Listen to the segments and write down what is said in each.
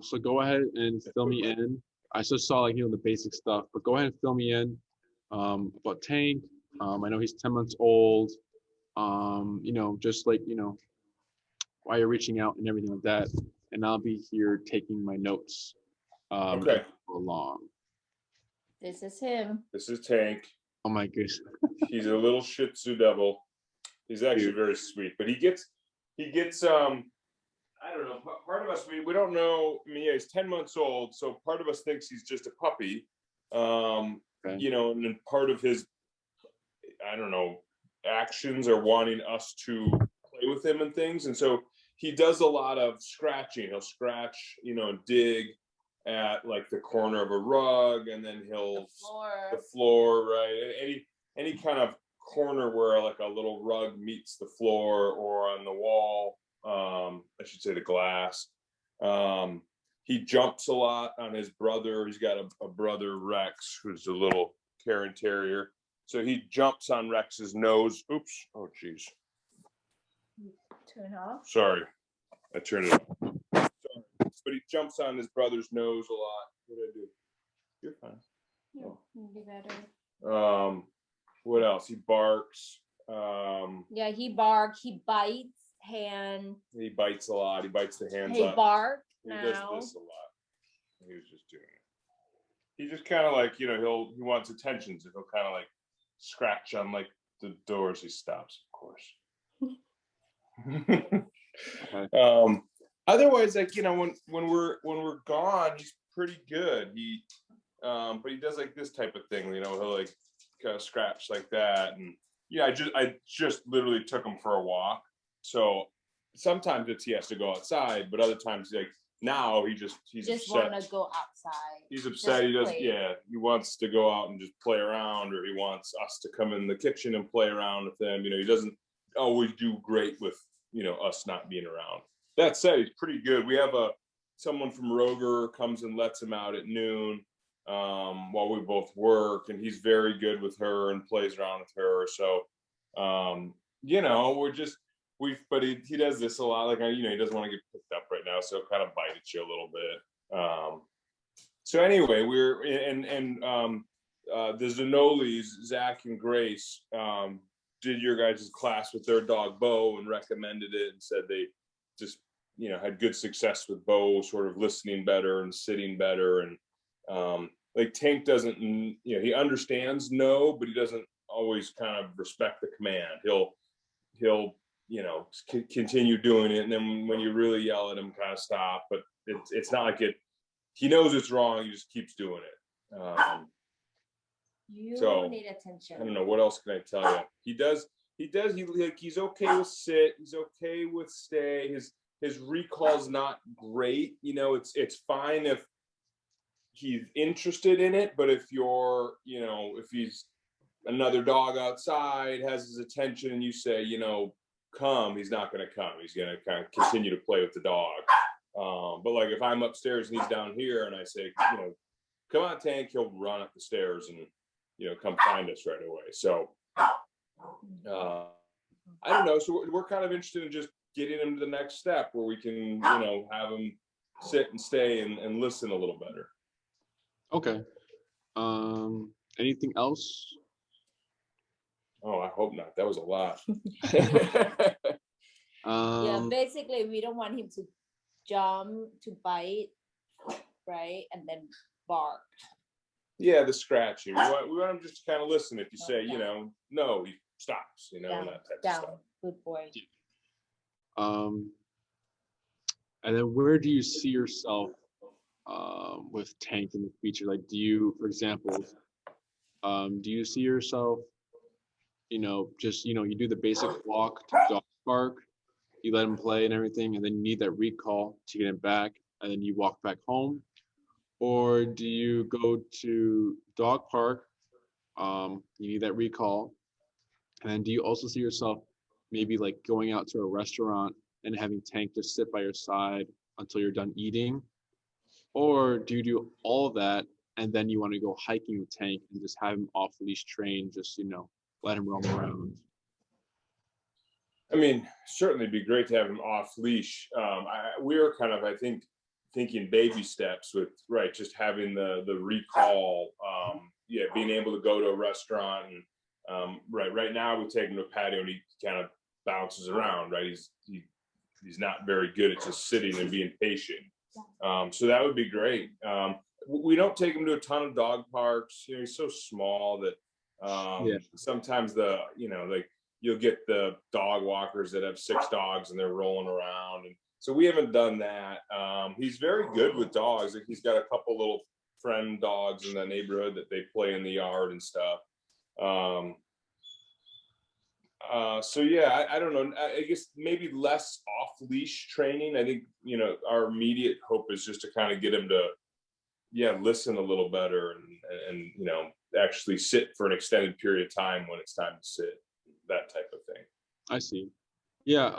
So go ahead and fill me in. I just saw the basic stuff, but go ahead and fill me in about Tank. I know he's 10 months old. Just why you're reaching out and everything like that. And I'll be here taking my notes Okay. along. This is him. This is Tank. Oh my goodness. He's a little Shih Tzu devil. He's actually very sweet, but he gets I don't know. Part of us we don't know. I mean, yeah, he's 10 months old, so part of us thinks he's just a puppy. And then part of his, I don't know, actions are wanting us to play with him and things, and so he does a lot of scratching. He'll scratch, and dig at like the corner of a rug, and then he'll the floor, right? Any kind of corner where like a little rug meets the floor or on the wall, I should say the glass. He jumps a lot on his brother. He's got a brother, Rex, who's a little Cairn Terrier. So he jumps on Rex's nose. Oops. Oh, geez. Turn off. Sorry. I turned it off. Sorry. But he jumps on his brother's nose a lot. What did I do? You're fine. Oh. Maybe better. What else? He barks. Yeah, he barks. He bites hand. He bites a lot. He bites the hands He up. bark He now. does this a lot. He was just doing it. He just kind of like, he wants attention, so he'll kind of like scratch on like the doors. He stops, of course. Otherwise, like, when we're gone, he's pretty good. But he does like this type of thing, he'll like kind of scratch like that. And yeah, I just literally took him for a walk. So sometimes he has to go outside, but other times he's just want to go outside. He's upset. He wants to go out and just play around, or he wants us to come in the kitchen and play around with him. He doesn't always do great with, us not being around. That said, he's pretty good. We have someone from Rover comes and lets him out at noon while we both work, and he's very good with her and plays around with her. So, but he does this a lot. Like, he doesn't want to get picked up right now, so kind of bite at you a little bit. So anyway, we're the Zanolis, Zach and Grace, did your guys' class with their dog Bo and recommended it and said they just had good success with Bo, sort of listening better and sitting better. And like Tank doesn't, he understands no, but he doesn't always kind of respect the command. He'll continue doing it, and then when you really yell at him, kind of stop. But it's not like he knows it's wrong. He just keeps doing it. You need attention. I don't know, what else can I tell you? He's okay with sit. He's okay with stay. His recall's not great. It's fine if he's interested in it, but if if he's another dog outside, has his attention, and you say, come, he's not going to come. He's going to kind of continue to play with the dog. But like if I'm upstairs and he's down here and I say, come on, Tank, he'll run up the stairs and, come find us right away. So, I don't know. So we're kind of interested in just getting him to the next step where we can, have him sit and stay and listen a little better. Okay. Anything else? Oh, I hope not. That was a lot. Yeah, basically, we don't want him to jump, to bite, right? And then bark. Yeah, the scratching. We want him just to kind of listen. If you say, no, he stops, and that type of stuff. Good boy. And then where do you see yourself with Tank in the future? Like, do you, for example, do you see yourself, just, you do the basic walk to the dog park, you let him play and everything, and then you need that recall to get him back, and then you walk back home? Or do you go to dog park, you need that recall, and then do you also see yourself maybe like going out to a restaurant and having Tank just sit by your side until you're done eating? Or do you do all of that and then you want to go hiking with Tank and just have him off leash train, just, let him roam around? I mean, certainly it'd be great to have him off leash. We're kind of, I think thinking baby steps with, right, just having the recall, being able to go to a restaurant and right now we take him to a patio and he kind of bounces around, right? He's not very good at just sitting and being patient. So that would be great. We don't take him to a ton of dog parks. He's so small that sometimes like you'll get the dog walkers that have 6 dogs and they're rolling around. And so we haven't done that. He's very good with dogs. Like he's got a couple little friend dogs in the neighborhood that they play in the yard and stuff. So yeah, I don't know. I guess maybe less off leash training. I think, our immediate hope is just to kind of get him to, listen a little better and actually sit for an extended period of time when it's time to sit, that type of thing. I see. Yeah.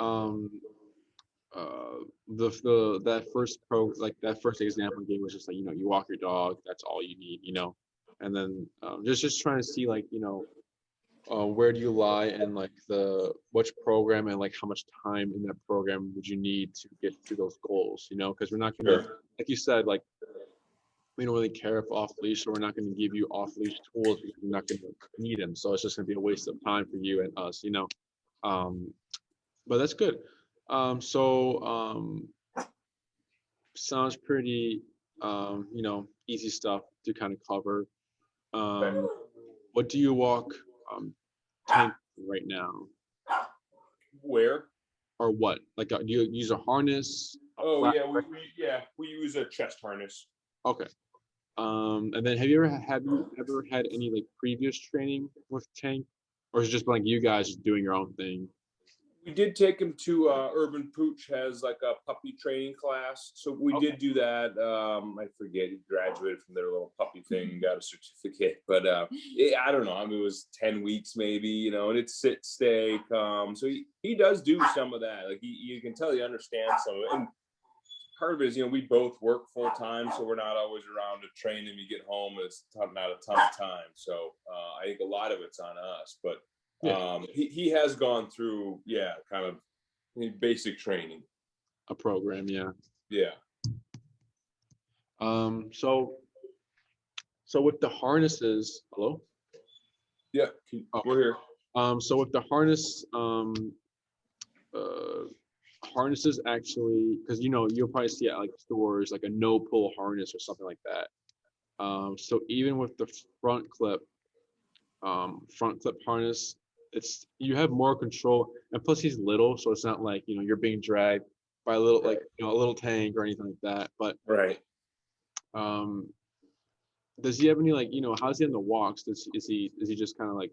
That first example I gave was just like, you walk your dog, that's all you need, and then just trying to see like, where do you lie and like which program and like how much time in that program would you need to get to those goals, because we're not gonna, like you said, like we don't really care if off leash, so we're not going to give you off leash tools because you're not going to need them. So it's just going to be a waste of time for you and us, but that's good. Sounds pretty, easy stuff to kind of cover. What do you walk Tank right now? Where? Or what? Like, do you use a harness? We use a chest harness. Okay. And then have you ever had any like previous training with Tank, or is it just like you guys just doing your own thing? We did take him to Urban Pooch has like a puppy training class, so we did do that. I forget, he graduated from their little puppy thing and got a certificate, but I don't know. I mean, it was 10 weeks maybe, and it's sit, stay, come. So he does do some of that. Like you can tell he understands some of it. And part of it is, we both work full time, so we're not always around to train him. You get home, it's not a ton of time. So I think a lot of it's on us, but he has gone through, kind of basic training. A program, Yeah. So with the harnesses, hello? Yeah, we're here. So with the harness, harnesses actually, because you'll probably see at like stores like a no pull harness or something like that. So even with the front clip harness, you have more control, and plus he's little, so it's not like you're being dragged by a little like a little tank or anything like that. But does he have any like how's he on the walks? Is he just kind of like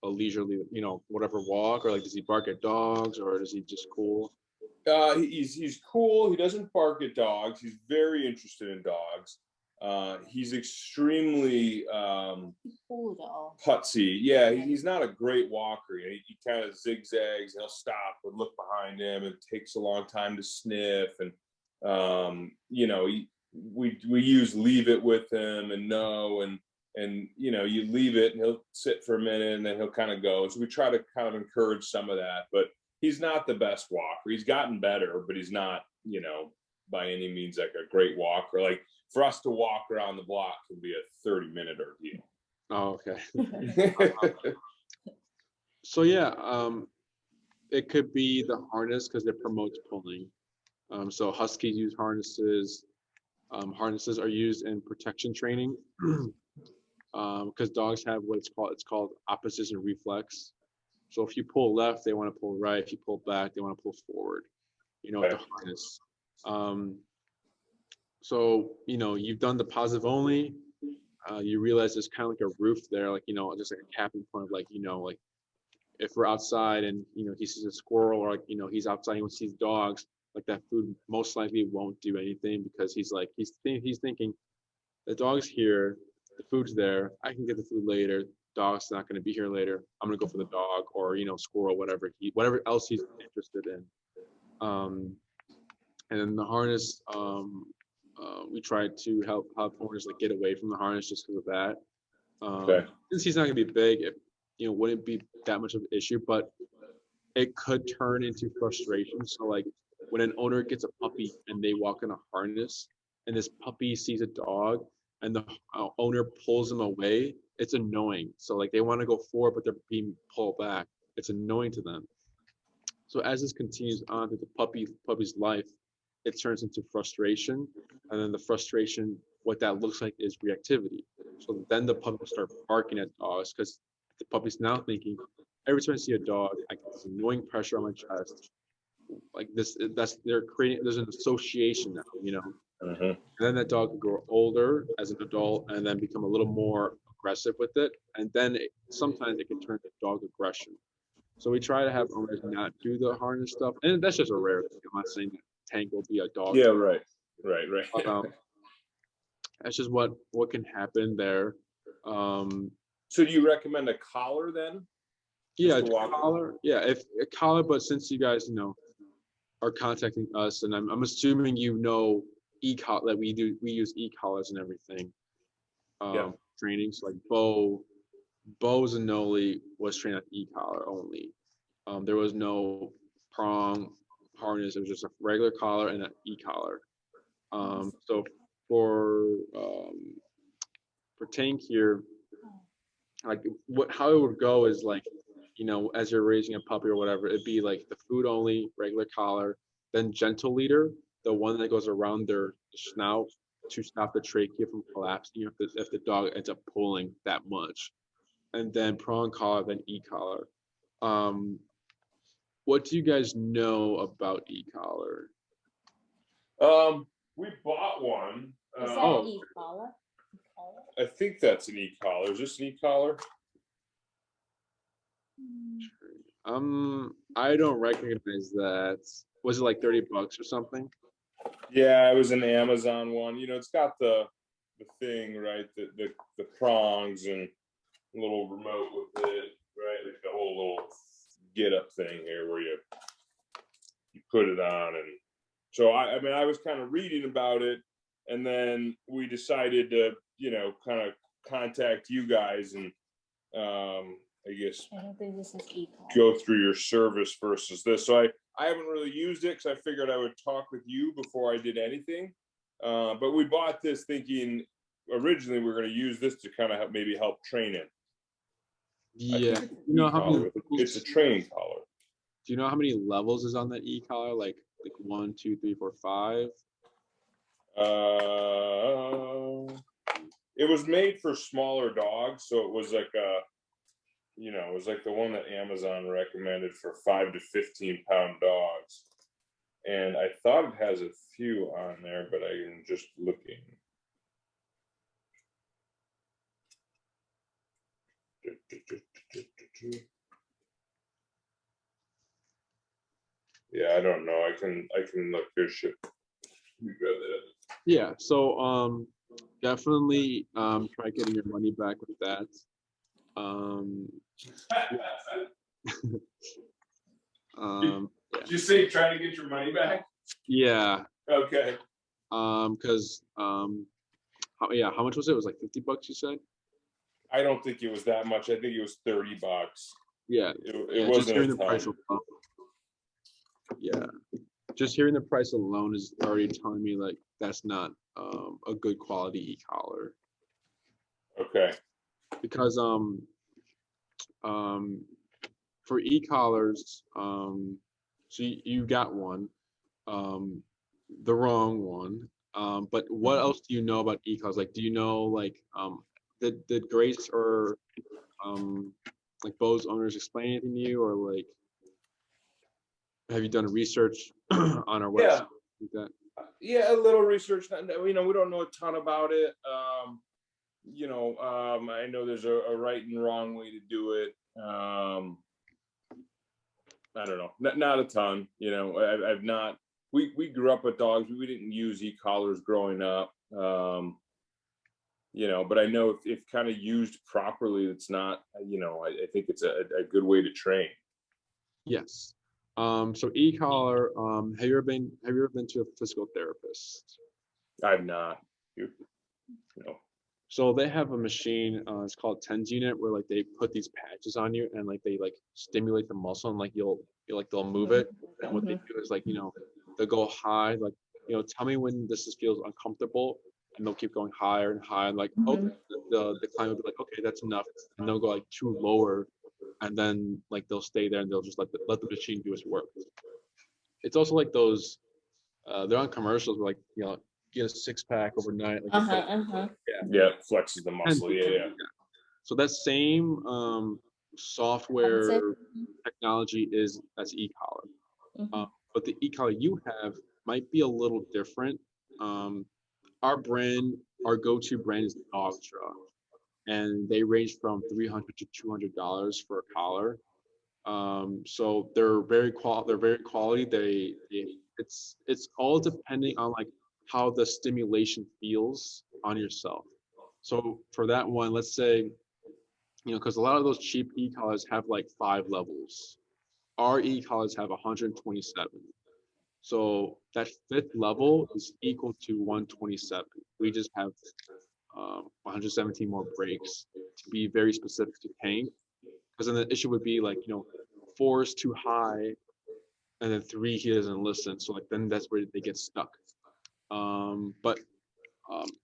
a leisurely whatever walk, or like does he bark at dogs, or is he just cool? He's cool. He doesn't bark at dogs. He's very interested in dogs. He's extremely putsy. Yeah, he's not a great walker. He kind of zigzags, and he'll stop and look behind him. It takes a long time to sniff, and we use leave it with him and no, and you leave it and he'll sit for a minute and then he'll kind of go. So we try to kind of encourage some of that, but he's not the best walker. He's gotten better, but he's not by any means like a great walker. Like for us to walk around the block can be a 30-minute ordeal. Oh, okay. So it could be the harness because it promotes pulling. So huskies use harnesses. Harnesses are used in protection training because dogs have what it's called opposition reflex. So if you pull left, they want to pull right. If you pull back, they want to pull forward. With the harness. So you've done the positive only. You realize there's kind of like a roof there, like just like a capping point of like like if we're outside and he sees a squirrel, or like he's outside and he sees dogs, like that food most likely won't do anything because he's thinking the dog's here, the food's there, I can get the food later, dog's not going to be here later, I'm going to go for the dog, or squirrel, whatever else he's interested in. And then the harness, we try to help owners like get away from the harness just because of that. Since he's not going to be big, it wouldn't be that much of an issue, but it could turn into frustration. So like when an owner gets a puppy and they walk in a harness, and this puppy sees a dog, and the owner pulls them away, it's annoying. So like they want to go forward, but they're being pulled back. It's annoying to them. So as this continues on through the puppy's life, it turns into frustration, and then the frustration, what that looks like is reactivity. So then the puppy will start barking at dogs because the puppy's now thinking, every time I see a dog, I get this annoying pressure on my chest. Like this, they're creating. There's an association now, you know. And then that dog can grow older as an adult, and then become a little more aggressive with it, and then sometimes it can turn to dog aggression. So we try to have owners not do the harness stuff, and that's just a rare thing. I'm not saying that Tank will be a dog. Yeah, right. But, that's just what can happen there. So do you recommend a collar then? Yeah, collar. Yeah, if a collar, but since you guys, are contacting us, and I'm assuming e-collar, that we use e-collars and everything. Training. So like Bo Zanoli was trained on e-collar only. There was no prong harness. It was just a regular collar and an e-collar. So for Tank here, like how it would go is like, as you're raising a puppy or whatever, it'd be like the food only, regular collar, then gentle leader, the one that goes around their snout to stop the trachea from collapsing if the dog ends up pulling that much, and then prong collar, then e-collar. What do you guys know about e-collar? We bought one. Is that e-collar? I think that's an e-collar. Is this an e-collar? I don't recognize that. Was it like $30 or something? Yeah, it was an Amazon one. It's got the thing, right? The prongs and a little remote with it, right? Like the whole little get up thing here where you put it on. And so I was kind of reading about it, and then we decided to, kind of contact you guys and I guess I don't think this is e-collar. Go through your service versus this. So I haven't really used it because I figured I would talk with you before I did anything. But we bought this thinking originally we were going to use this to kind of help train it. Yeah. It's a training collar. Do you know how many levels is on that e-collar? Like 1, 2, 3, 4, 5? It was made for smaller dogs, so it was like it was like the one that Amazon recommended for 5 to 15 pound dogs. And I thought it has a few on there, but I am just looking. Yeah, I don't know. I can look. Here, shit. Yeah. So definitely try getting your money back with that. Did you say trying to get your money back? Yeah. Okay. Because how much was it? It was like $50, you said? I don't think it was that much. I think it was $30. Yeah. It wasn't just hearing the price alone. Yeah. Just hearing the price alone is already telling me like that's not a good quality e-collar. Okay. Because for e-collars, so you got one, the wrong one. But what else do you know about e-collars? Like, do you know like did Grace or like Bo's owners explain anything to you, or like have you done research on our website? Like that? Yeah, a little research. We don't know a ton about it. I know there's a right and wrong way to do it. I don't know, not a ton. I've not. We grew up with dogs. We didn't use e-collars growing up. But I know if kind of used properly, it's not. I think it's a good way to train. Yes. So e-collar. Have you ever been to a physical therapist? I've not. So they have a machine. It's called TENS unit, where like they put these patches on you and like they like stimulate the muscle and like they'll move it. And what they do is like they'll go high, like, tell me when this feels uncomfortable, and they'll keep going higher and higher, and like, oh, the client will be like, okay, that's enough, and they'll go like too lower, and then like they'll stay there and they'll just let the machine do its work. It's also like those, they're on commercials where, like, get a six-pack overnight, like, yeah, flexes the muscle, yeah. So that same software technology is as e-collar. But the e-collar you have might be a little different. Our go-to brand is Ostra, and they range from $300 to $200 for a collar. So they're very quality. It's all depending on like how the stimulation feels on yourself. So for that one, let's say, because a lot of those cheap e-collars have like 5 levels. Our e-collars have 127. So that 5th level is equal to 127. We just have 117 more breaks to be very specific to tank. Because then the issue would be like, 4 is too high, and then 3 he doesn't listen. So like then that's where they get stuck. But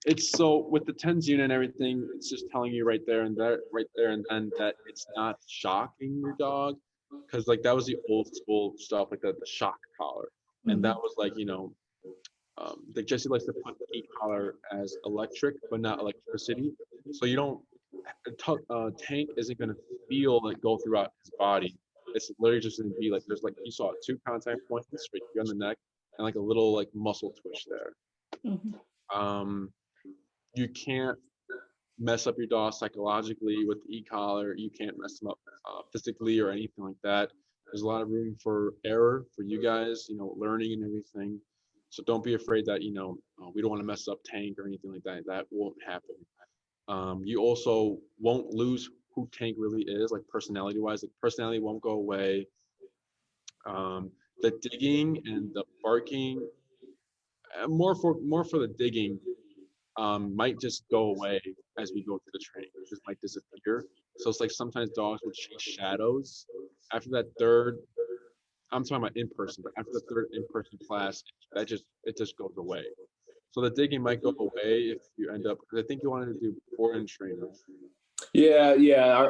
it's so with the TENS unit and everything, it's just telling you right there and then that it's not shocking your dog, because like that was the old school stuff, like the shock collar, and that was like, like Jesse likes to put the e-collar as electric but not electricity, so you don't tank isn't going to feel it go throughout his body. It's literally just going to be like, there's like, you saw 2 contact points right here on the neck and like a little like muscle twitch there. You can't mess up your dog psychologically with the e-collar. You can't mess them up physically or anything like that. There's a lot of room for error for you guys, learning and everything. So don't be afraid that, we don't want to mess up tank or anything like that. That won't happen. You also won't lose who tank really is, like personality wise. Like personality won't go away. The digging and the barking, more for the digging, might just go away as we go through the training. It just might disappear. So it's like sometimes dogs will chase shadows. After that third, I'm talking about in person, but after the third in-person class, it just goes away. So the digging might go away if you end up, because I think you wanted to do before in training. Yeah,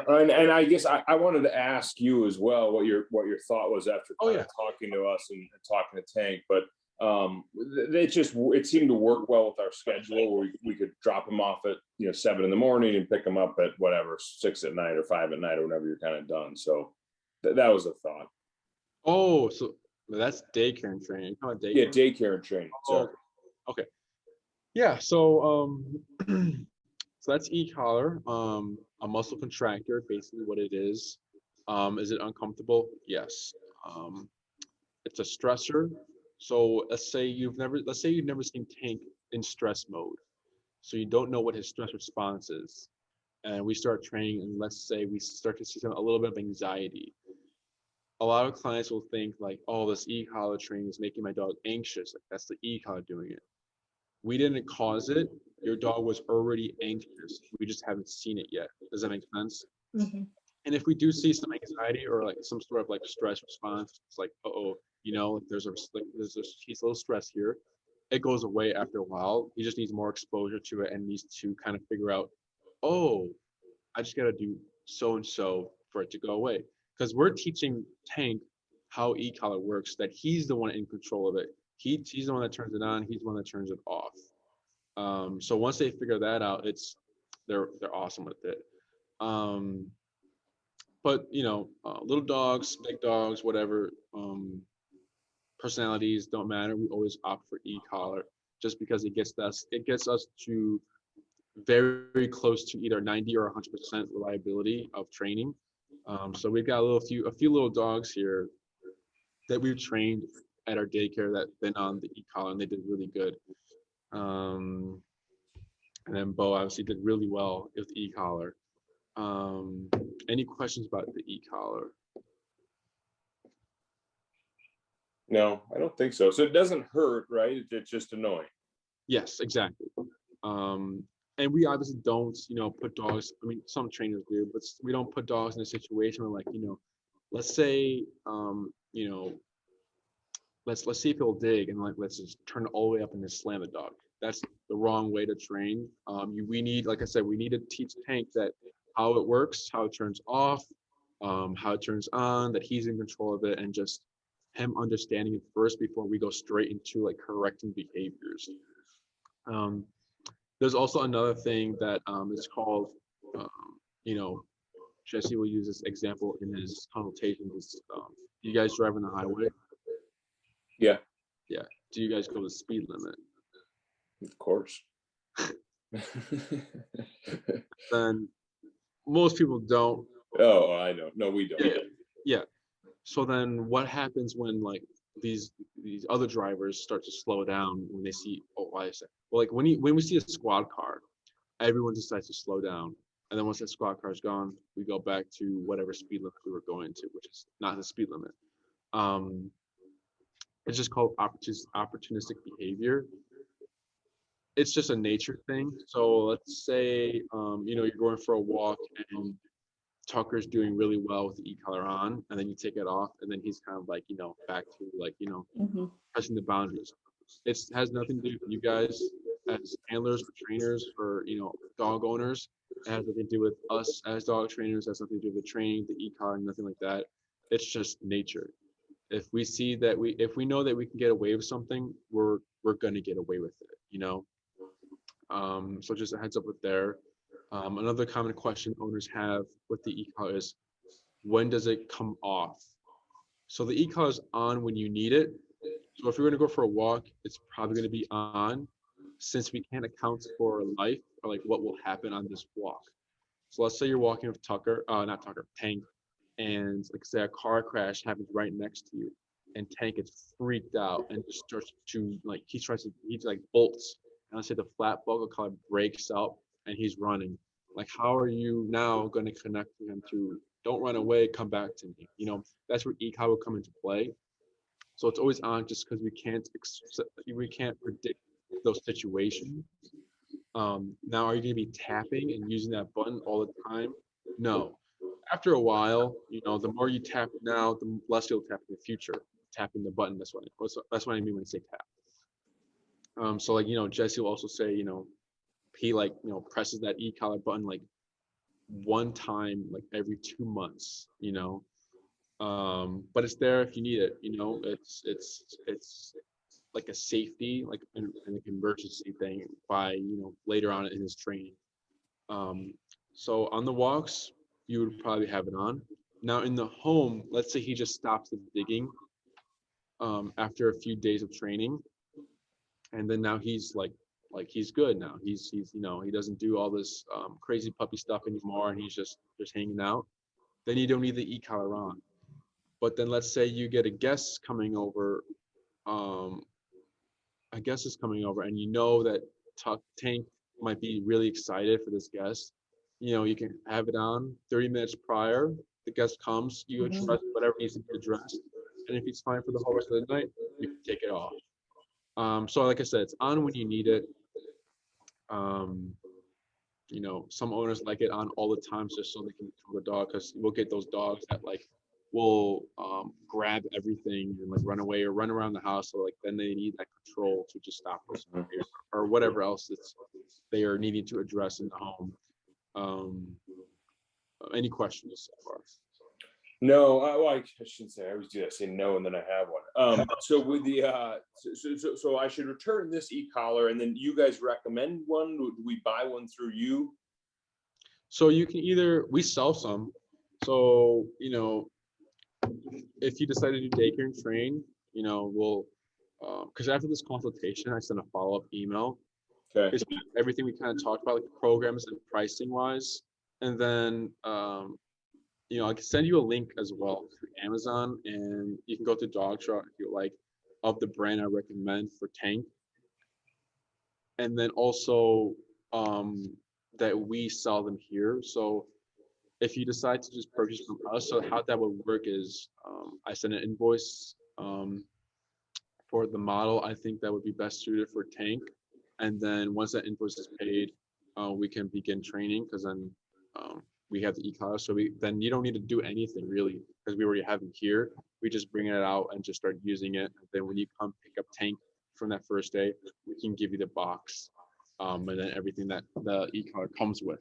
and I guess I wanted to ask you as well what your thought was after talking to us and talking to Tank, but it seemed to work well with our schedule, where we could drop them off at 7 a.m. and pick them up at whatever 6 at night or 5 at night or whenever you're kind of done. So that was a thought. Oh, so that's daycare and training. Daycare? Yeah, daycare and training. Sorry. Okay. Yeah. So so that's e-collar, a muscle contractor, basically what it is. Is it uncomfortable? Yes. It's a stressor. So let's say you've never seen Tank in stress mode. So you don't know what his stress response is. And we start training, and let's say we start to see a little bit of anxiety. A lot of clients will think like, oh, this e-collar training is making my dog anxious. Like that's the e-collar doing it. We didn't cause it. Your dog was already anxious. We just haven't seen it yet. Does that make sense? And if we do see some anxiety or like some sort of like stress response, it's like, like there's he's a little stressed here. It goes away after a while. He just needs more exposure to it and needs to kind of figure out, oh, I just got to do so and so for it to go away. Because we're teaching Tank how e-collar works, that he's the one in control of it. He's the one that turns it on. He's the one that turns it off. So once they figure that out, they're awesome with it. But little dogs, big dogs, whatever, personalities don't matter. We always opt for e-collar just because it gets us to very, very close to either 90 or 100% reliability of training. So we've got a few little dogs here that we've trained at our daycare that been on the e-collar, and they did really good. And then Bo obviously did really well with the e-collar. Any questions about the e-collar? No, I don't think so. So it doesn't hurt, right? It's just annoying. Yes, exactly. And we obviously don't, put dogs. I mean, some trainers do, but we don't put dogs in a situation where, like, let's say, let's see if he'll dig, and like let's just turn it all the way up and just slam the dog. That's the wrong way to train. We need, like I said, we need to teach Tank that how it works, how it turns off, how it turns on, that he's in control of it, and just him understanding it first before we go straight into like correcting behaviors. There's also another thing that is called, um, you know, Jesse will use this example in his consultations. You guys drive on the highway? Yeah. Yeah. Do you guys go the speed limit? Of course. Then most people don't. Oh, I know. No, we don't. Yeah. So then what happens when like these other drivers start to slow down when they see, oh, why is that? Well, like when we see a squad car, everyone decides to slow down. And then once that squad car is gone, we go back to whatever speed limit we were going to, which is not the speed limit. It's just called opportunistic behavior. It's just a nature thing. So let's say, you're going for a walk and Tucker's doing really well with the e-collar on, and then you take it off, and then he's kind of like, back to like, pressing the boundaries. It has nothing to do with you guys as handlers or trainers or, dog owners. It has nothing to do with us as dog trainers. It has nothing to do with the training, the e-collar, nothing like that. It's just nature. If we see that if we know that we can get away with something, we're gonna get away with it, So just a heads up with there. Another common question owners have with the e-collar is, when does it come off? So the e-collar is on when you need it. So if you're going to go for a walk, it's probably going to be on, since we can't account for life or like what will happen on this walk. So let's say you're walking with Tank, and like say a car crash happens right next to you, and Tank is freaked out and just starts to like he like bolts, and let's say the flat buckle collar breaks out and he's running. Like, how are you now going to connect to him to don't run away, come back to me? That's where e-collar will come into play. So it's always on, just because we can't predict those situations. Now, are you going to be tapping and using that button all the time? No. After a while, the more you tap now, the less you'll tap in the future. Tapping the button, that's what I mean when I say tap. So like, Jesse will also say, he like, presses that e-collar button like one time, like every 2 months, but it's there if you need it, it's like a safety, like an emergency thing by, later on in his training. So on the walks, you would probably have it on. Now in the home, let's say he just stops the digging after a few days of training, and then now he's like he's good now. He's he doesn't do all this crazy puppy stuff anymore, and he's just hanging out. Then you don't need the e-collar on. But then let's say you get a guest coming over, a guest is coming over, and that Tank might be really excited for this guest. You can have it on 30 minutes prior. The guest comes, you address whatever needs to be addressed, and if he's fine for the whole rest of the night, you can take it off. So like I said, it's on when you need it. Some owners like it on all the time just so they can control the dog, because we'll get those dogs that like will grab everything and like run away or run around the house. So like then they need that control to just stop those or whatever else they are needing to address in the home. Any questions so far? No, I shouldn't say. I always do that. Say no, and then I have one. So with the so I should return this e-collar, and then you guys recommend one. Do we buy one through you? So you can we sell some. So if you decide to do daycare and train, we'll because after this consultation, I send a follow-up email. Okay. It's everything we kind of talked about, like programs and pricing wise, and then I can send you a link as well through Amazon, and you can go to Dog Truck if you like, of the brand I recommend for Tank. And then also that we sell them here. So if you decide to just purchase from us, so how that would work is I send an invoice for the model I think that would be best suited for Tank. And then once that invoice is paid, we can begin training, because then we have the e-collar. So then you don't need to do anything really, because we already have it here. We just bring it out and just start using it. And then when you come pick up Tank from that first day, we can give you the box, and then everything that the e-collar comes with.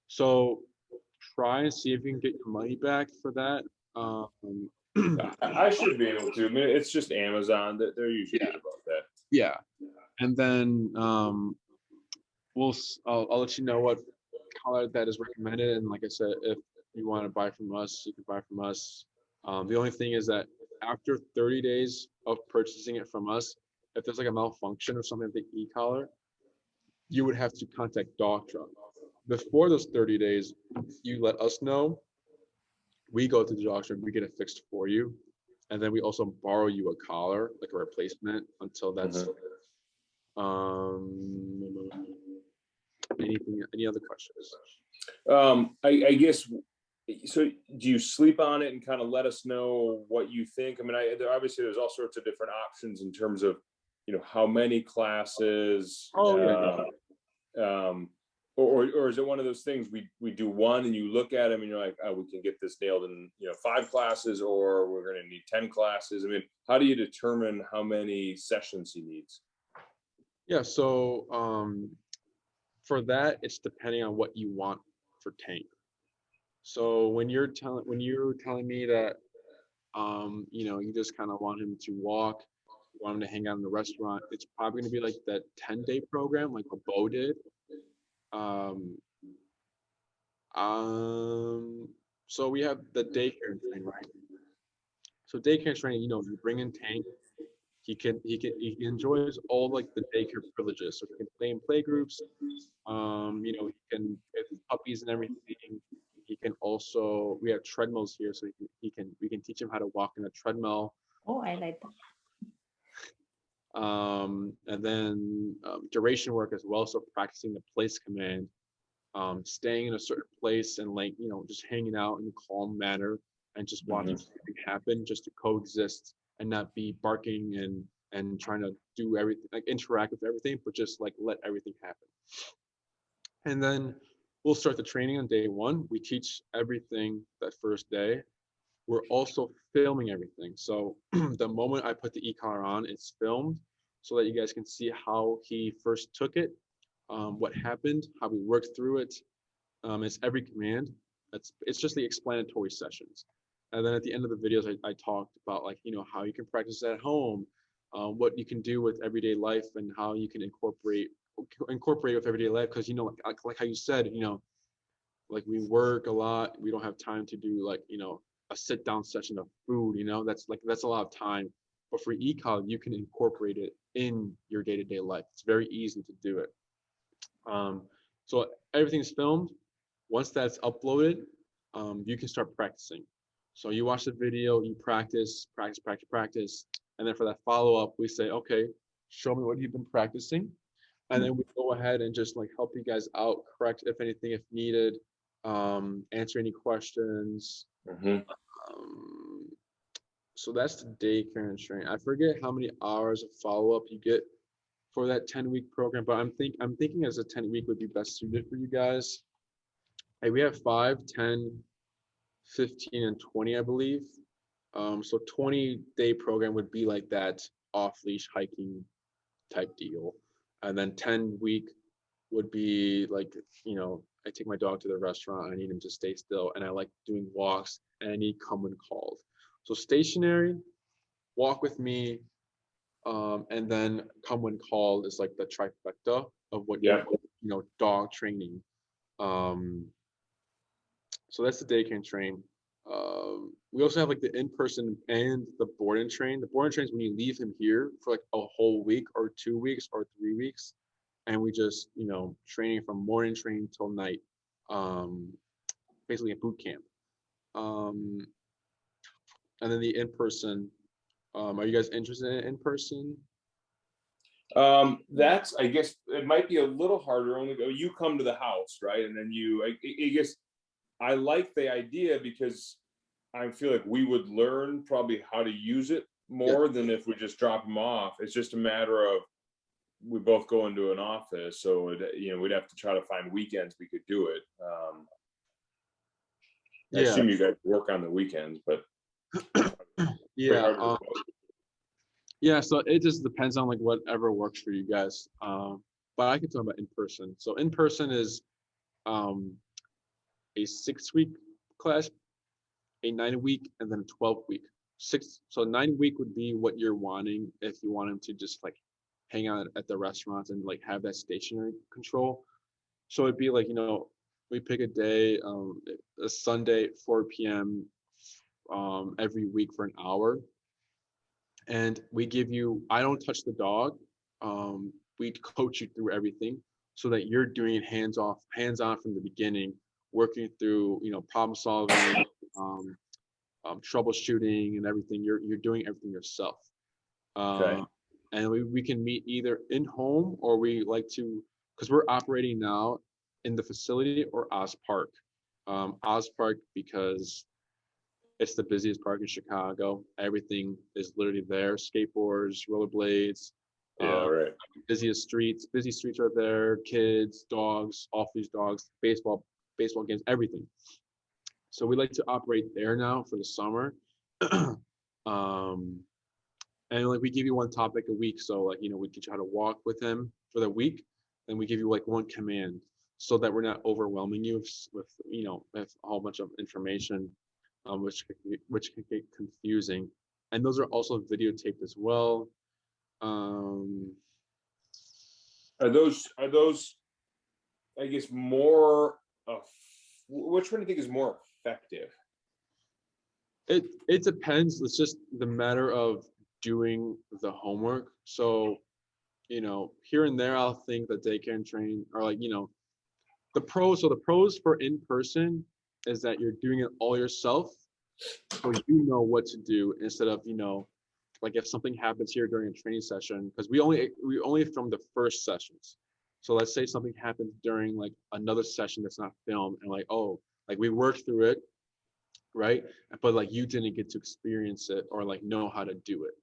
So try and see if you can get your money back for that. I should be able to. I mean, it's just Amazon. That they're usually good about that. Yeah, and then I'll let you know what color that is recommended. And like I said, if you want to buy from us, you can buy from us. The only thing is that after 30 days of purchasing it from us, if there's like a malfunction or something with the e-collar, you would have to contact Dog Truck. Before those 30 days, you let us know. We go to the Dog Truck, we get it fixed for you, and then we also borrow you a collar, like a replacement, until that's. Any other questions? I guess. So, do you sleep on it and kind of let us know what you think? I mean, obviously there's all sorts of different options in terms of, how many classes. Or is it one of those things we do one and you look at them and you're like, oh, we can get this nailed in 5 classes, or we're going to need 10 classes? I mean, how do you determine how many sessions he needs? Yeah, so for that, it's depending on what you want for Tank. So when you're telling me that you just kind of want him to walk, you want him to hang out in the restaurant, it's probably going to be like that 10-day program, like what Bo did. So we have the daycare train, right? So daycare train, you bring in Tank, he enjoys all like the daycare privileges. So he can play in play groups. He can with puppies and everything. He can also, we have treadmills here, so we can teach him how to walk in a treadmill. Oh, I like that. And then duration work as well. So practicing the place command, staying in a certain place and just hanging out in a calm manner and just watching everything happen, just to coexist and not be barking and trying to do everything, like interact with everything, but just like let everything happen. And then we'll start the training on day 1. We teach everything that first day. We're also filming everything. So the moment I put the e-collar on, it's filmed so that you guys can see how he first took it, what happened, how we worked through it. It's every command. It's just the explanatory sessions. And then at the end of the videos, I talked about how you can practice at home, what you can do with everyday life, and how you can incorporate with everyday life. Because like how you said, like we work a lot, we don't have time to do a sit down session of food. That's a lot of time. But for e-collar, you can incorporate it in your day-to-day life. It's very easy to do it. So everything's filmed. Once that's uploaded, you can start practicing. So you watch the video, you practice, and then for that follow-up, we say, okay, show me what you've been practicing, and then we go ahead and just help you guys out, correct if anything if needed, answer any questions. So that's the daycare and training. I forget how many hours of follow-up you get for that 10-week program, but I'm thinking as a 10-week would be best suited for you guys. Hey, we have 5, 10, 15, and 20, I believe. So 20-day program would be like that off-leash hiking type deal. And then 10-week would be like, I take my dog to the restaurant, I need him to stay still, and I like doing walks, and I need come when called. So stationary, walk with me, and then come when called is like the trifecta of what dog training. So that's the daycare and train. We also have like the in-person and the board and train. The board and train is when you leave him here for like a whole week or 2 weeks or 3 weeks, and we just training from morning train till night, basically a boot camp. And then the in-person. Are you guys interested in in-person? That's, I guess it might be a little harder. Only you come to the house, right? And then I guess I like the idea because I feel like we would learn probably how to use it more than if we just drop them off. It's just a matter of we both go into an office, so we'd have to try to find weekends we could do it. I assume you guys work on the weekends, but yeah. Yeah, so it just depends on like whatever works for you guys. But I can talk about in person. So in person is a 6-week class, a 9-week, and then a 12-week. So 9-week would be what you're wanting if you want him to just like hang out at the restaurants and like have that stationary control. So it'd be like, we pick a day, a Sunday, 4 p.m. Every week for an hour. And we give you, I don't touch the dog. We coach you through everything so that you're doing it hands-on from the beginning, working through, problem solving, troubleshooting and everything. You're doing everything yourself. Okay. And we can meet either in home, or we like to, because we're operating now in the facility, or Oz Park. Oz Park because it's the busiest park in Chicago. Everything is literally there. Skateboards, rollerblades. Right. Busy streets are there. Kids, dogs, off these dogs, baseball games, everything. So we like to operate there now for the summer. And like we give you one topic a week. So like, we can try to walk with him for the week, and we give you like one command so that we're not overwhelming you with a whole bunch of information, which can get confusing. And those are also videotaped as well. Are those I guess more of which one do you think is more effective? It depends. It's just the matter of doing the homework. So, here and there, I'll think that they can train, or like, the pros. So the pros for in person is that you're doing it all yourself, so you know what to do instead of, like if something happens here during a training session, because we only film the first sessions. So let's say something happens during like another session that's not filmed, and like, oh, like we worked through it, right? But like you didn't get to experience it or like know how to do it,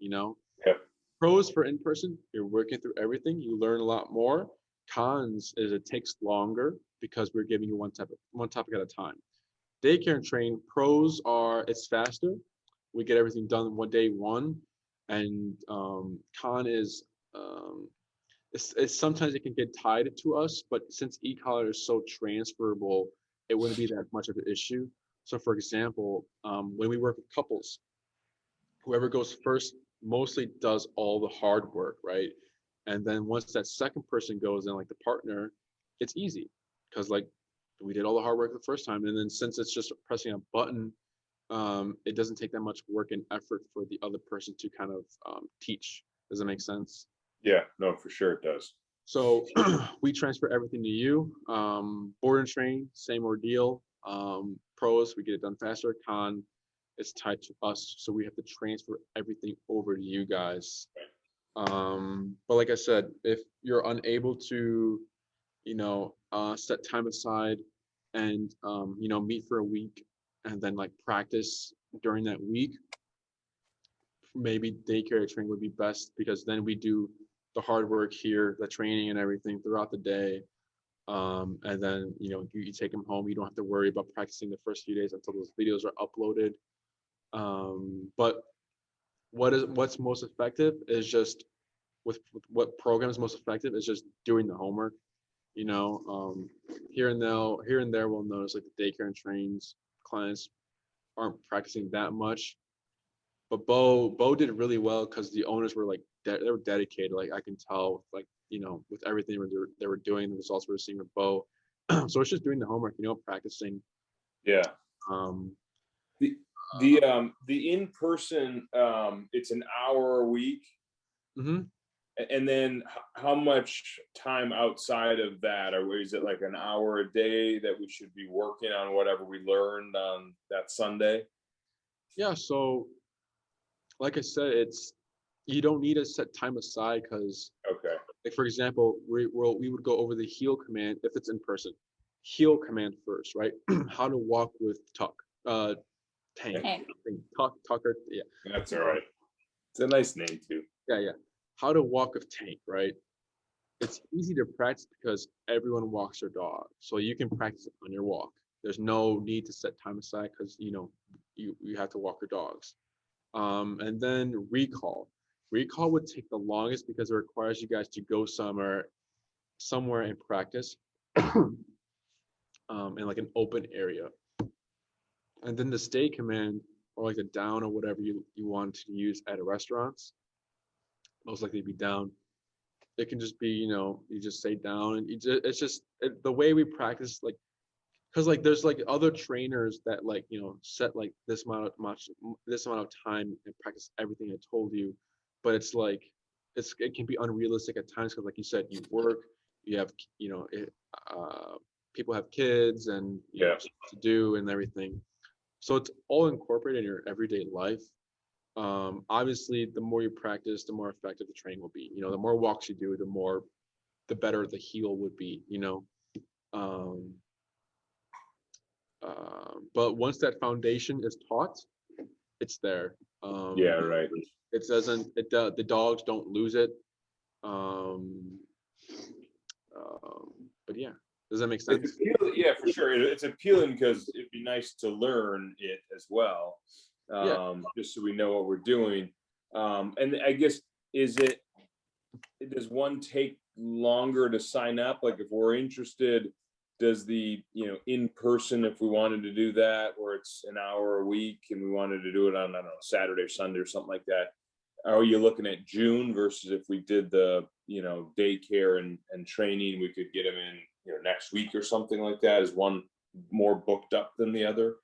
Yep. Pros for in person, you're working through everything, you learn a lot more. Cons is it takes longer because we're giving you one topic at a time. Daycare and train, pros are it's faster. We get everything done in one day, and con is it's sometimes it can get tied to us, but since e-collar is so transferable, it wouldn't be that much of an issue. So for example, when we work with couples, whoever goes first mostly does all the hard work, right? And then once that second person goes in, like the partner, it's easy because like we did all the hard work the first time. And then since it's just pressing a button, it doesn't take that much work and effort for the other person to kind of teach. Does that make sense? Yeah, no, for sure it does. So we transfer everything to you. Board and train, same ordeal. Pros, we get it done faster. Con, it's tied to us, so we have to transfer everything over to you guys. But like I said, if you're unable to, set time aside and meet for a week and then like practice during that week, maybe daycare training would be best because then we do the hard work here, the training and everything throughout the day. And then, you take them home. You don't have to worry about practicing the first few days until those videos are uploaded. But what's most effective is just with what program is most effective is just doing the homework. Here and there, we'll notice like the daycare and trains clients aren't practicing that much. But Bo did really well because the owners were like they were dedicated. Like I can tell, like with everything they were doing, the results we were seeing with Bo. So it's just doing the homework, practicing. Yeah. The in person, it's an hour a week. Mm-hmm. And then how much time outside of that, or is it like an hour a day that we should be working on whatever we learned on that Sunday? Yeah. So, like I said, you don't need to set time aside because, okay. Like for example, we would go over the heel command if it's in person. Heel command first, right? How to walk with Tank. Tucker. Yeah. That's all right. It's a nice name too. Yeah. How to walk with Tank, right? it's easy to practice because everyone walks their dog. So you can practice on your walk. There's no need to set time aside because, you know, you have to walk your dogs. And then recall. Recall would take the longest because it requires you guys to go somewhere and practice in like an open area. And then the stay command or like the down or whatever you want to use at restaurants, most likely be down. It can just be, you know, you just say down and it's just the way we practice, like, because like there's like other trainers that like, you know, set like this amount of time and practice everything I told you, but it's like it can be unrealistic at times because like you said, you work, you have, you know, people have kids and you know, stuff to do and everything. So it's all incorporated in your everyday life. Obviously, the more you practice, the more effective the training will be. You know, the more walks you do, the better the heel would be. You know, but once that foundation is taught, it's there. Yeah, right. It doesn't. The dogs don't lose it. But yeah, does that make sense? Yeah, for sure. It's appealing because it'd be nice to learn it as well, just so we know what we're doing. And I guess does one take longer to sign up? Like if we're interested, does the, you know, in person, if we wanted to do that, where it's an hour a week and we wanted to do it on, I don't know, Saturday or Sunday or something like that, are you looking at June versus if we did the, you know, daycare and training, we could get them in, you know, next week or something like that? Is one more booked up than the other?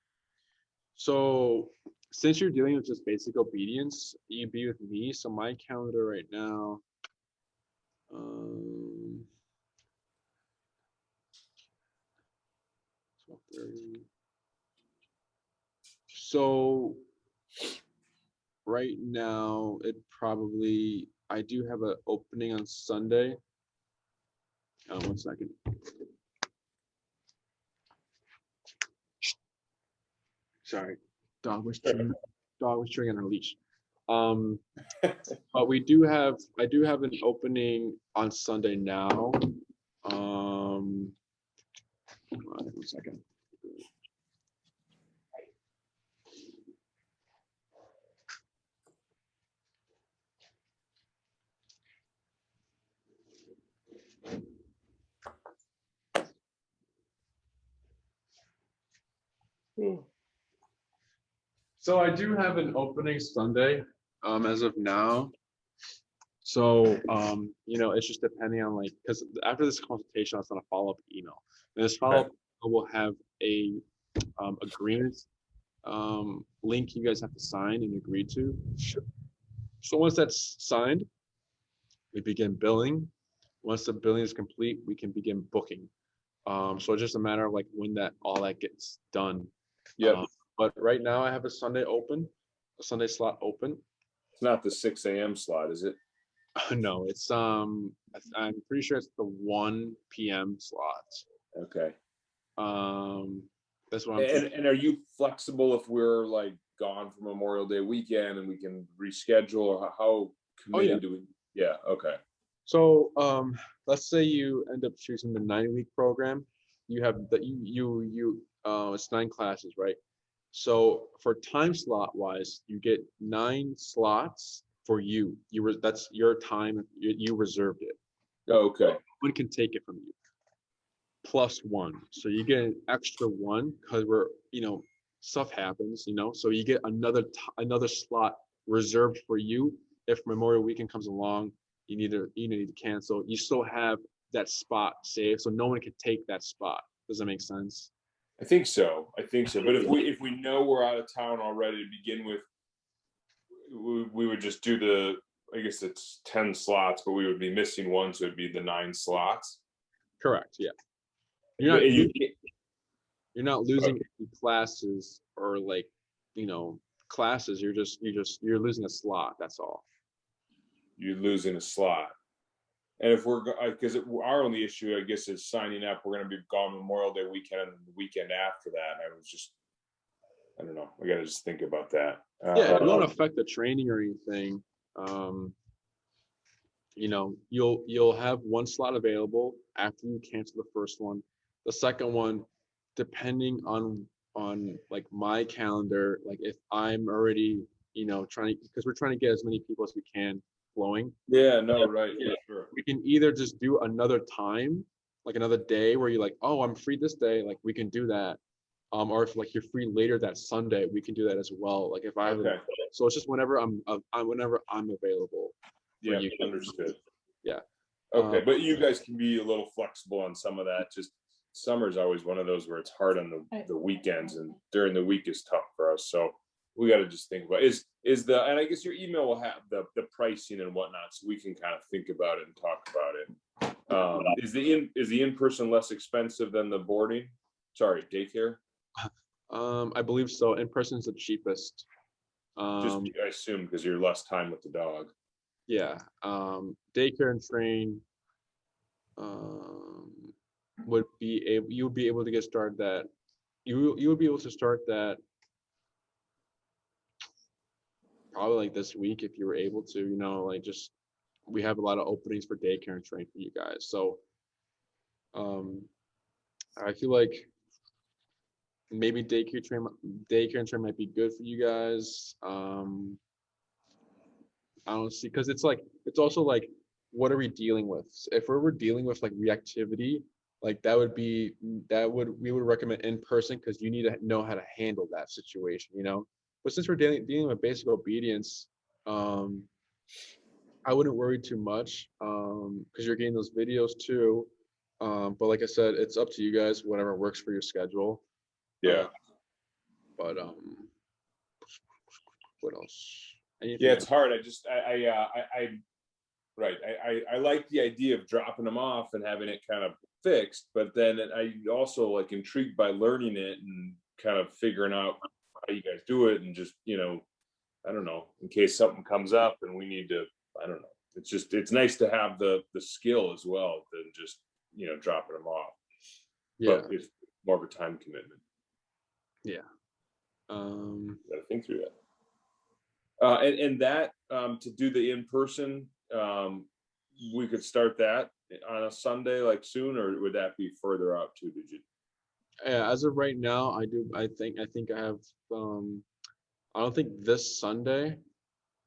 So since you're dealing with just basic obedience, you'd be with me. So my calendar right now, so right now I do have an opening on Sunday. 1 second. Sorry, dog was chewing on her leash. But I do have an opening on Sunday now. Hold on 1 second. So I do have an opening Sunday, as of now. So, you know, it's just depending on like, because after this consultation, I'll send a follow-up email. And this follow-up will have a agreement link you guys have to sign and agree to. So once that's signed, we begin billing. Once the billing is complete, we can begin booking. So it's just a matter of like when all that gets done. Yeah. But right now I have a Sunday slot open. It's not the 6 a.m. slot, is it? No, it's I'm pretty sure it's the 1 p.m. slot. Okay. That's what I'm and are you flexible if we're like gone for Memorial Day weekend and we can reschedule, or how committed do we? Yeah, okay. So let's say you end up choosing the 9-week program. You have it's 9 classes, right? So for time slot wise, you get 9 slots for you. That's your time. You reserved it. Okay. One can take it from you. +1. So you get an extra 1 because stuff happens, so you get another slot reserved for you. If Memorial Weekend comes along, you need to cancel. You still have that spot saved, so no one can take that spot. Does that make sense? I think so. But if we know we're out of town already to begin with, we would just do I guess it's 10 slots, but we would be missing 1, so it'd be the 9 slots. Correct. Yeah. You're not losing any classes or classes. You're losing a slot. That's all. You're losing a slot. And if because our only issue, I guess, is signing up. We're going to be gone Memorial Day weekend and the weekend after that. And I don't know. I got to just think about that. Yeah, it won't affect the training or anything. you know, you'll have one slot available after you cancel the first one. The second one, depending on like my calendar, like if I'm already, you know, trying, because we're trying to get as many people as we can flowing. Yeah, no, right, Yeah, for sure. we can either just do another time, like another day where you're like, oh, I'm free this day, like we can do that. Or if like you're free later that Sunday, we can do that as well. Like if I have, Okay. so it's just whenever whenever I'm available for Yeah, you. understood. Yeah. Okay, but you guys can be a little flexible on some of that. Just summer's always one of those where it's hard on the weekends, and during the week is tough for us. So we got to just think about is the, and I guess your email will have the pricing and whatnot, so we can kind of think about it and talk about it. Is the in-person less expensive than the boarding? Sorry, daycare. I believe so. In person is the cheapest. Just I assume because you're less time with the dog. Yeah. Daycare and train would be able, you would be able to get started that you would be able to start that probably like this week if you were able to, you know, like just we have a lot of openings for daycare and train for you guys. So I feel like maybe daycare and train might be good for you guys. I don't see, because it's like it's also like what are we dealing with? If we're dealing with like reactivity, like that would be we would recommend in person because you need to know how to handle that situation, you know. But since we're dealing with basic obedience, I wouldn't worry too much because you're getting those videos too. But like I said, it's up to you guys, whatever works for your schedule. Yeah. But what else? Anything Yeah, else? it's hard. I like the idea of dropping them off and having it kind of fixed, but then I also like intrigued by learning it and kind of figuring out how you guys do it, and just, you know, I don't know, in case something comes up and we need to, I don't know. It's nice to have the skill as well than just, you know, dropping them off. Yeah. But it's more of a time commitment. Yeah. Gotta think through that. And that to do the in-person, we could start that on a Sunday like soon, or would that be further out too? Did you? Yeah, as of right now, I think I have I don't think this Sunday,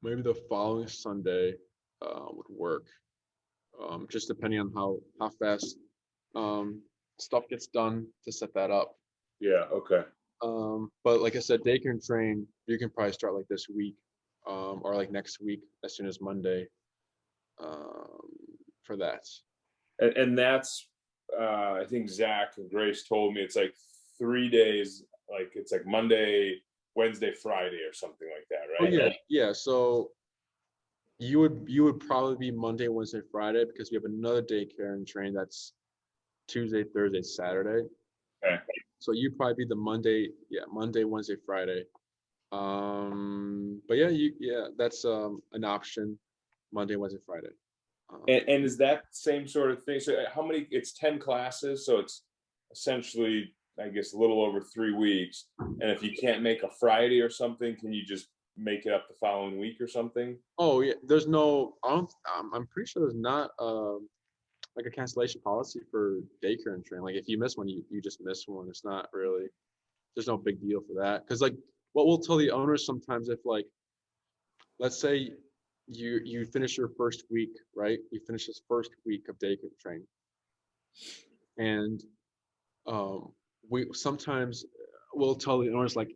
maybe the following Sunday would work. Just depending on how fast stuff gets done to set that up. Yeah. Okay. But like I said, daycare and train, you can probably start like this week, or like next week as soon as Monday, for that. And that's I think Zach and Grace told me it's like 3 days, like it's like Monday, Wednesday, Friday, or something like that, Oh right? yeah, yeah. So you would probably be Monday, Wednesday, Friday because we have another daycare and train that's Tuesday, Thursday, Saturday. Okay. So you'd probably be the Monday, yeah, Monday, Wednesday, Friday. But yeah, that's an option, Monday, Wednesday, Friday. And is that same sort of thing? So how many? It's 10 classes, so it's essentially, I guess, a little over 3 weeks. And if you can't make a Friday or something, can you just make it up the following week or something? Oh yeah, there's no. I'm pretty sure there's not like a cancellation policy for daycare and train. Like if you miss one, you just miss one. It's not really. There's no big deal for that. Because like what we'll tell the owners sometimes, if like, let's say you finish your first week, right? You finish this first week of daycare and train, and we sometimes we'll tell the owners like,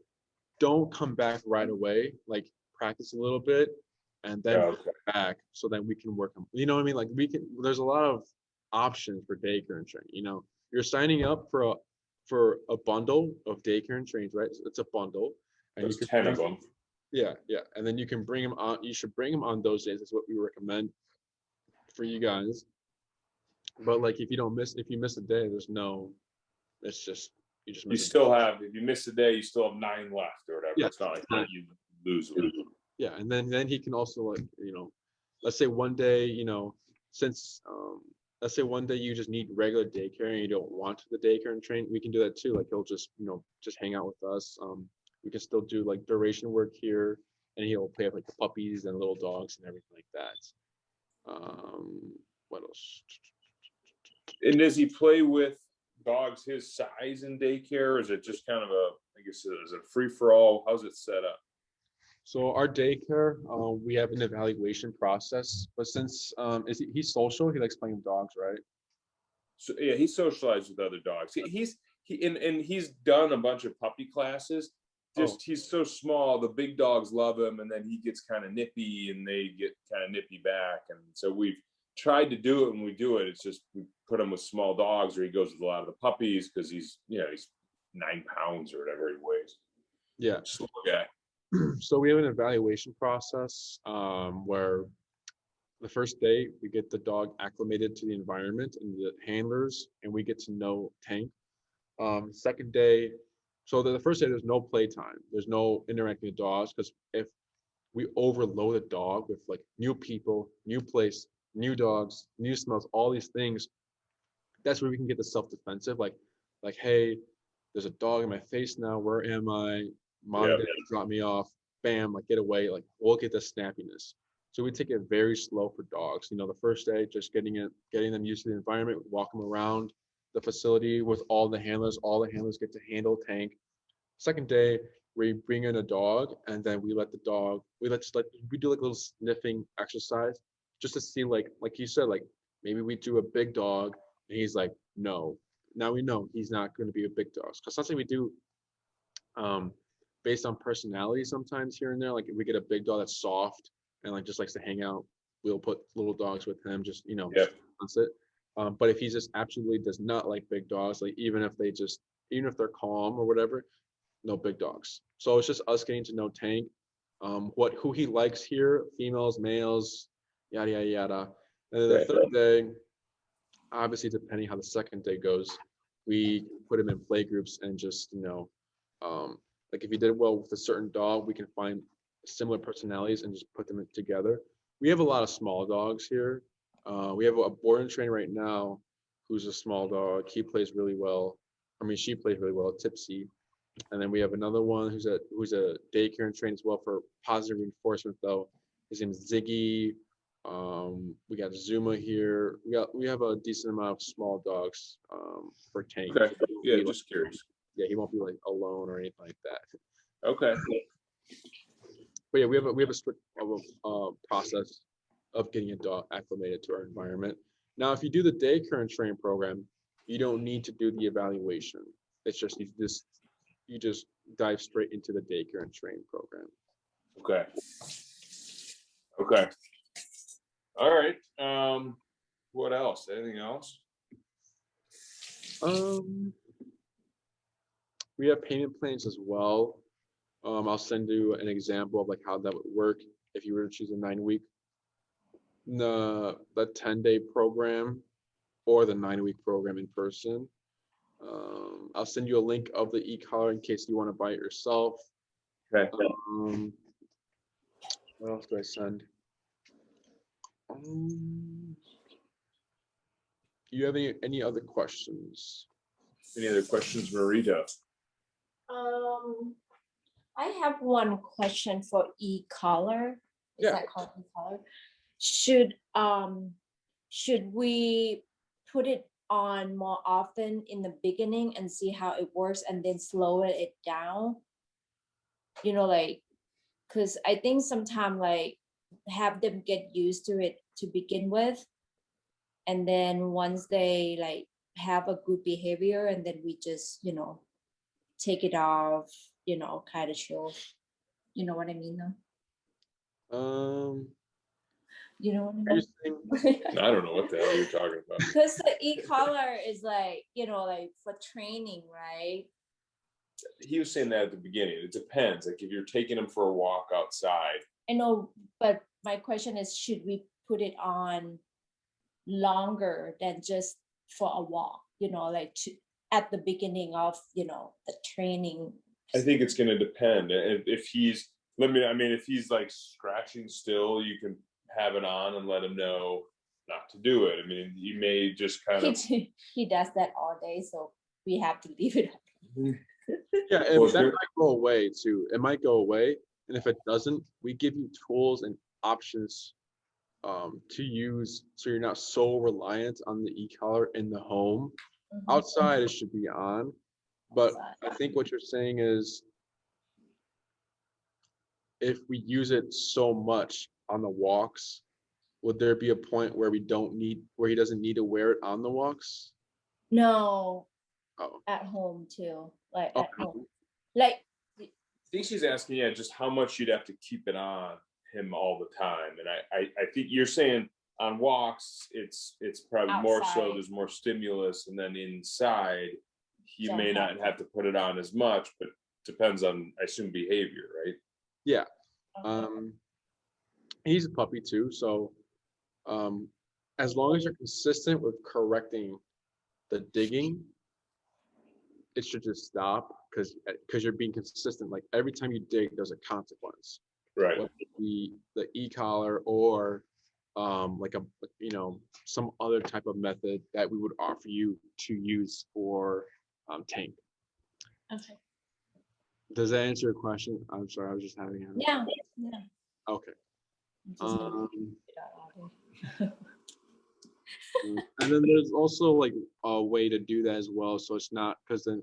don't come back right away. Like practice a little bit, and then Yeah, come back so that we can work on. You know what I mean? Like we can. There's a lot of options for daycare and training. You know, you're signing up for a bundle of daycare and trains, right? So it's a bundle, and you there's can 10 of them. yeah, yeah, and then you can bring them on. You should bring them on those days. That's what we recommend for you guys. But like if you miss a day, there's no. It's just you just You miss a day. still have, if you miss a day, you still have 9 left or whatever. Yeah. It's not like that you lose them. Yeah, and then he can also like let's say one day since let's say one day you just need regular daycare and you don't want the daycare and train, we can do that too. Like he'll just just hang out with us. We can still do like duration work here, and he'll play with like the puppies and little dogs and everything like that. What else? And does he play with dogs his size in daycare? Or is it just kind of a, I guess, is it free for all? How's it set up? So our daycare, we have an evaluation process, but since he's social, he likes playing with dogs, right? So yeah, he socialized with other dogs. He's done a bunch of puppy classes. Just he's so small, the big dogs love him, and then he gets kind of nippy, and they get kind of nippy back. And so we've tried to do it when we do it. It's just we put him with small dogs, or he goes with a lot of the puppies because he's 9 pounds or whatever he weighs. Yeah, slow guy. So we have an evaluation process where the first day we get the dog acclimated to the environment and the handlers, and we get to know Tank. Second day, so the first day there's no playtime, there's no interacting with dogs, because if we overload a dog with like new people, new place, new dogs, new smells, all these things, that's where we can get the self-defensive, like, hey, there's a dog in my face now, where am I? Mom and dad drop me off, bam, like get away, like we'll get the snappiness. So we take it very slow for dogs. The first day, just getting them used to the environment, walk them around the facility with all the handlers. All the handlers get to handle Tank. Second day, we bring in a dog, and then we let the dog, we do like a little sniffing exercise, just to see, like you said, like maybe we do a big dog, and he's like, no. Now we know he's not going to be a big dog. Because something we do, based on personality, sometimes here and there, like if we get a big dog that's soft and like just likes to hang out, we'll put little dogs with him, just that's it. But if he just absolutely does not like big dogs, like even if they're calm or whatever, no big dogs. So it's just us getting to know Tank, who he likes here, females, males, yada yada yada. And then the third day, obviously depending how the second day goes, we put him in play groups and just like if he did well with a certain dog, we can find similar personalities and just put them together. We have a lot of small dogs here. We have a board and train right now who's a small dog. He plays really well. She plays really well, Tipsy. And then we have another one who's a daycare and train as well for positive reinforcement though. His name is Ziggy. We got Zuma here. We have a decent amount of small dogs for Tank. Okay. Yeah, just curious. Yeah, he won't be like alone or anything like that. Okay. But yeah, we have a strict process of getting a dog acclimated to our environment. Now, if you do the daycare and train program, you don't need to do the evaluation. It's just you just dive straight into the daycare and train program. Okay. All right. What else? Anything else? We have payment plans as well. I'll send you an example of like how that would work if you were to choose a 9-week, the 10-day program, or the 9-week program in person. I'll send you a link of the e-collar in case you want to buy it yourself. Okay. What else do I send? You have any other questions? Any other questions, Marita? I have one question for e-collar. Is that called e-collar? Should we put it on more often in the beginning and see how it works and then slow it down? Because I think sometimes like have them get used to it to begin with, and then once they like have a good behavior, and then we just take it off, kind of show, you know what I mean though? You know what I mean? I don't know what the hell you're talking about. Because the e-collar is like, like for training, right? He was saying that at the beginning. It depends. Like if you're taking him for a walk outside. I know, but my question is, should we put it on longer than just for a walk? At the beginning of the training. I think it's going to depend. If he's if he's like scratching still, you can have it on and let him know not to do it. I mean, you may just kind of. He does that all day, so we have to leave it. Yeah, and that might go away too. It might go away, and if it doesn't, we give you tools and options to use so you're not so reliant on the e-collar in the home. Mhm. Outside it should be on, but Outside. I think what you're saying is if we use it so much on the walks, would there be a point where he doesn't need to wear it on the walks? No, Oh, at home too. Like at okay. home. Like I think she's asking, yeah, just how much you'd have to keep it on him all the time. And I think you're saying on walks, it's probably more so. Outside. There's more stimulus, and then inside, he Don't may have not have to put it on as much, but depends on, I assume, behavior, right? Yeah. Okay. He's a puppy too, so as long as you're consistent with correcting the digging, it should just stop because you're being consistent. Like every time you dig, there's a consequence. Right. Whether it be the e-collar or like some other type of method that we would offer you to use for Tank. Okay. Does that answer your question? I'm sorry, I was just having a Yeah. Yeah. Okay. Just gonna Um, figure it out all day. and then there's also like a way to do that as well. So it's not because then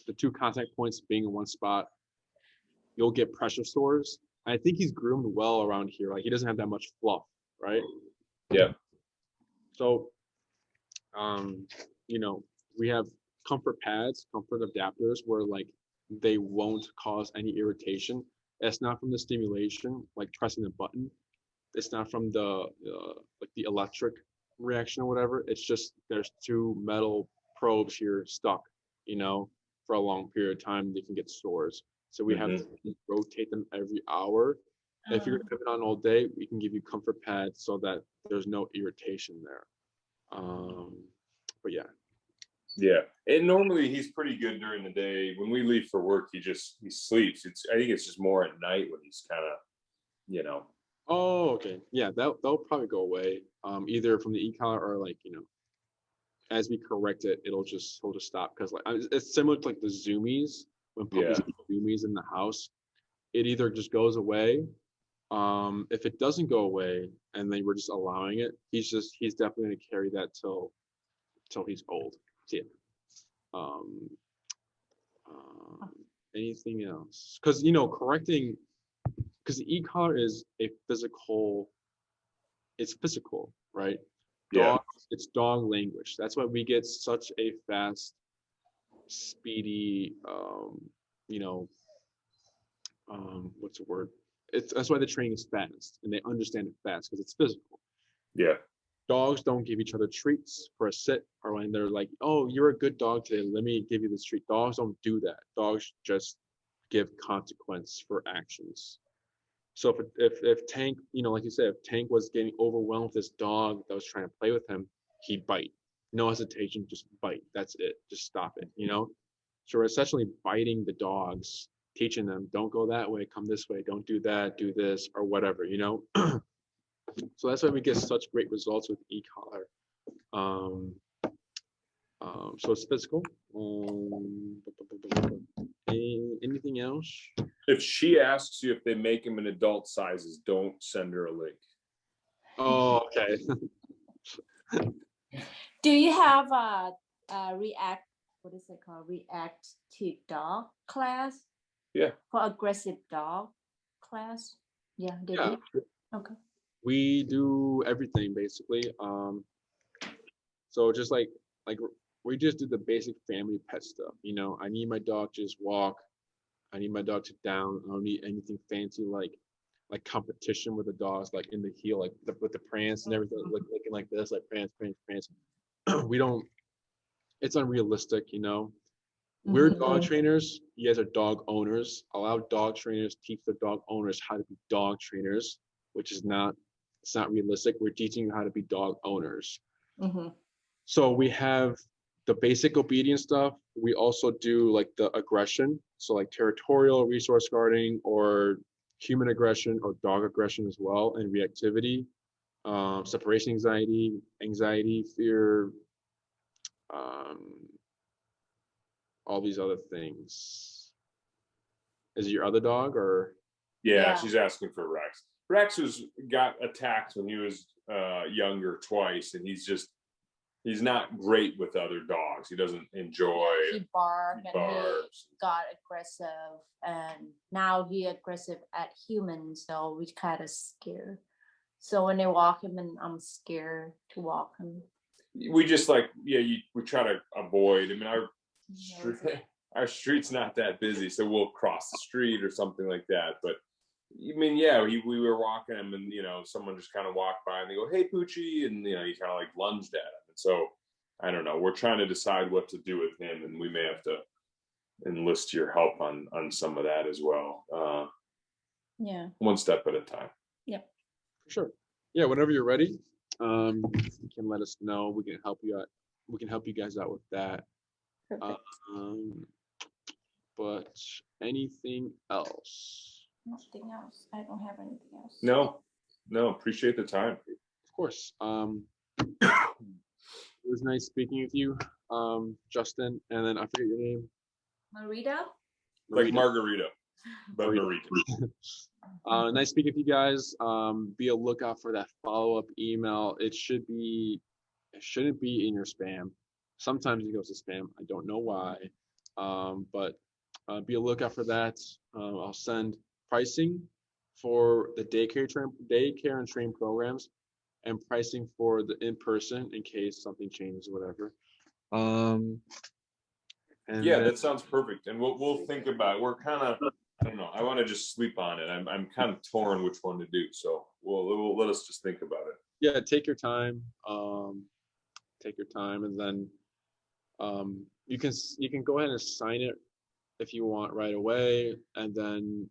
the two contact points being in one spot, you'll get pressure sores. I think he's groomed well around here. Like he doesn't have that much fluff, right? Yeah. So, um, you know, we have comfort pads, comfort adapters where like they won't cause any irritation. It's not from the stimulation, like pressing the button. It's not from the like the electric reaction or whatever. It's just there's two metal probes here stuck, for a long period of time. They can get sores. So we have to rotate them every hour. If you're gonna have it on all day, we can give you comfort pads so that there's no irritation there. But yeah. Yeah. And normally he's pretty good during the day. When we leave for work, he sleeps. I think it's just more at night when he's kind of, Oh, okay. Yeah, that'll probably go away. Either from the e-collar or like, as we correct it, he'll just stop because like it's similar to like the zoomies when puppies get zoomies in the house. It either just goes away. If it doesn't go away and then we're just allowing it, he's definitely gonna carry that till he's old. Yeah. Um, Anything else? Because correcting, because the e-collar is a physical. It's physical, right? Yeah. It's dog language. That's why we get such a fast, speedy, what's the word? That's why the training is fast and they understand it fast because it's physical. Yeah. Dogs don't give each other treats for a sit or when they're like, oh, you're a good dog today. Let me give you this treat. Dogs don't do that. Dogs just give consequence for actions. So if Tank, like you said, if Tank was getting overwhelmed with this dog that was trying to play with him, he'd bite. No hesitation, just bite. That's it. Just stop it, So we're essentially biting the dogs, teaching them, don't go that way, come this way, don't do that, do this, or whatever, So that's why we get such great results with e-collar. So it's physical. Anything else? If she asks you if they make him in adult sizes, don't send her a link. Oh, okay. Do you have a React? What is it called? React to dog class? Yeah. For aggressive dog class? Yeah. Yeah. Okay. We do everything basically. So just like we just do the basic family pet stuff. I need my dog to just walk. I need my dog to down. I don't need anything fancy like competition with the dogs, like in the heel, like with the prance and everything, looking like this, like prance. We don't. It's unrealistic, We're dog trainers. You guys are dog owners. Allow dog trainers teach the dog owners how to be dog trainers, which is not. It's not realistic. We're teaching you how to be dog owners. So we have the basic obedience stuff. We also do like the aggression. So like territorial, resource guarding, or human aggression or dog aggression as well, and reactivity, separation anxiety, fear, all these other things. Is it your other dog or? Yeah, she's asking for Rex. Rex got attacked when he was younger twice, and he's not great with other dogs. He doesn't enjoy. He barks and barks. he got aggressive, and now he aggressive at humans, so we kind of scared. So when they walk him, and I'm scared to walk him. We just we try to avoid. I mean, our street's not that busy, so we'll cross the street or something like that. But I mean, we were walking him, and someone just kind of walked by and they go, "Hey, Poochie," and he kind of like lunged at him. And so I don't know. We're trying to decide what to do with him, and we may have to enlist your help on some of that as well. One step at a time. Yep. For sure. Yeah, whenever you're ready, you can let us know. We can help you out. We can help you guys out with that. Perfect. But anything else? Nothing else. I don't have anything else. No. Appreciate the time. Of course. It was nice speaking with you, Justin. And then I forget your name. Marita? Like Margarita, but Marita. Nice speaking with you guys. Be a lookout for that follow-up email. It shouldn't be in your spam. Sometimes it goes to spam. I don't know why. But be a lookout for that. I'll send pricing for the daycare and train programs, and pricing for the in-person in case something changes or whatever. That sounds perfect. And we'll think about it. We're kind of, I don't know. I want to just sleep on it. I'm kind of torn which one to do. So we'll let us just think about it. Yeah, take your time. And then you can go ahead and sign it if you want right away, and then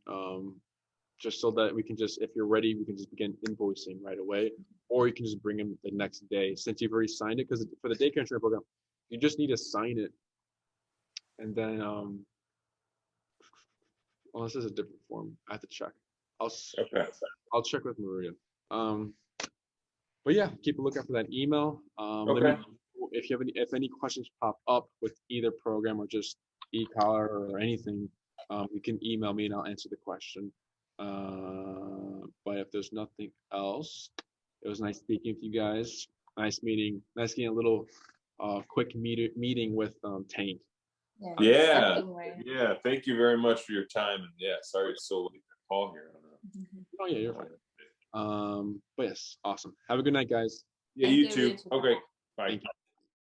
just so that we can if you're ready, we can just begin invoicing right away, or you can just bring them the next day since you've already signed it. Because for the daycare and train program, you just need to sign it, and then this is a different form. I have to check. I'll check with Maria. But yeah, keep a lookout for that email. Let me know if any questions pop up with either program or just e-collar or anything, you can email me and I'll answer the question. But if there's nothing else, it was nice speaking with you guys. Nice getting a little quick meeting with Tank. Yeah. Thank you very much for your time, and sorry it's so late to call here. Oh yeah, you're fine. But yes, awesome. Have a good night, guys. Yeah, you too. Okay, bye. Thank you.